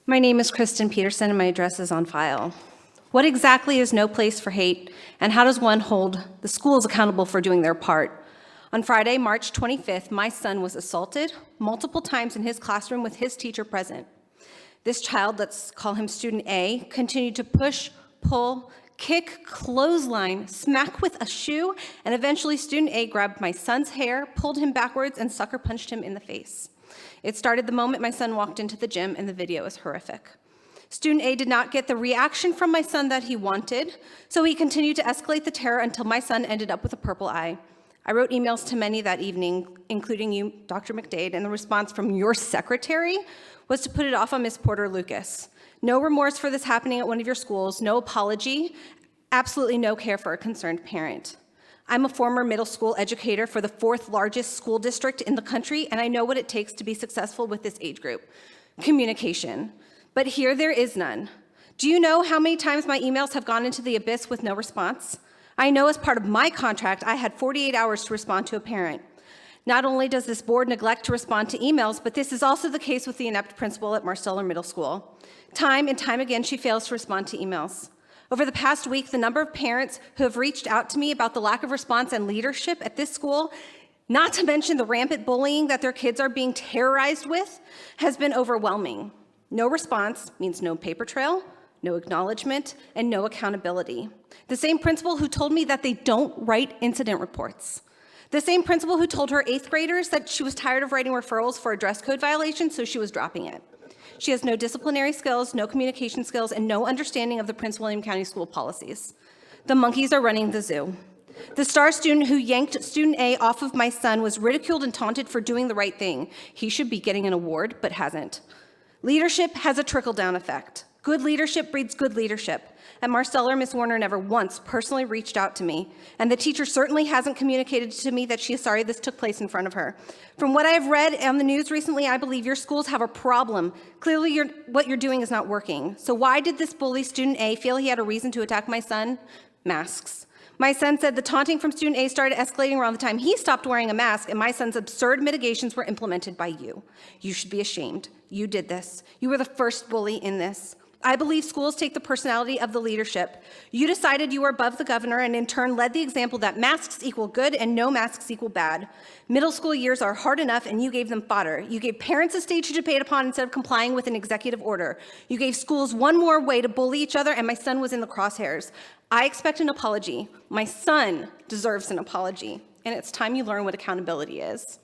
My name is Kristin Peterson, and my address is on file. What exactly is no place for hate, and how does one hold the schools accountable for doing their part? On Friday, March 25th, my son was assaulted multiple times in his classroom with his teacher present. This child, let's call him student A, continued to push, pull, kick, clothesline, smack with a shoe, and eventually student A grabbed my son's hair, pulled him backwards, and sucker punched him in the face. It started the moment my son walked into the gym, and the video is horrific. Student A did not get the reaction from my son that he wanted, so he continued to escalate the terror until my son ended up with a purple eye. I wrote emails to many that evening, including you, Dr. McDade, and the response from your secretary was to put it off on Ms. Porter-Lucas. No remorse for this happening at one of your schools, no apology, absolutely no care for a concerned parent. I'm a former middle school educator for the 4th largest school district in the country, and I know what it takes to be successful with this age group: communication. But here there is none. Do you know how many times my emails have gone into the abyss with no response? I know as part of my contract, I had 48 hours to respond to a parent. Not only does this board neglect to respond to emails, but this is also the case with the inept principal at Marsteller Middle School. Time and time again, she fails to respond to emails. Over the past week, the number of parents who have reached out to me about the lack of response and leadership at this school, not to mention the rampant bullying that their kids are being terrorized with, has been overwhelming. No response means no paper trail, no acknowledgement, and no accountability. The same principal who told me that they don't write incident reports. The same principal who told her 8th graders that she was tired of writing referrals for a dress code violation, so she was dropping it. She has no disciplinary skills, no communication skills, and no understanding of the Prince William County school policies. The monkeys are running the zoo. The star student who yanked student A off of my son was ridiculed and taunted for doing the right thing. He should be getting an award, but hasn't. Leadership has a trickle-down effect. Good leadership breeds good leadership. At Marsteller, Ms. Warner never once personally reached out to me, and the teacher certainly hasn't communicated to me that she is sorry this took place in front of her. From what I have read on the news recently, I believe your schools have a problem. Clearly, what you're doing is not working. So why did this bully, student A, feel he had a reason to attack my son? Masks. My son said the taunting from student A started escalating around the time he stopped wearing a mask, and my son's absurd mitigations were implemented by you. You should be ashamed. You did this. You were the first bully in this. I believe schools take the personality of the leadership. You decided you were above the governor and in turn led the example that masks equal good and no masks equal bad. Middle school years are hard enough and you gave them fodder. You gave parents a stage to debate upon instead of complying with an executive order. You gave schools one more way to bully each other and my son was in the crosshairs. I expect an apology. My son deserves an apology. And it's time you learn what accountability is.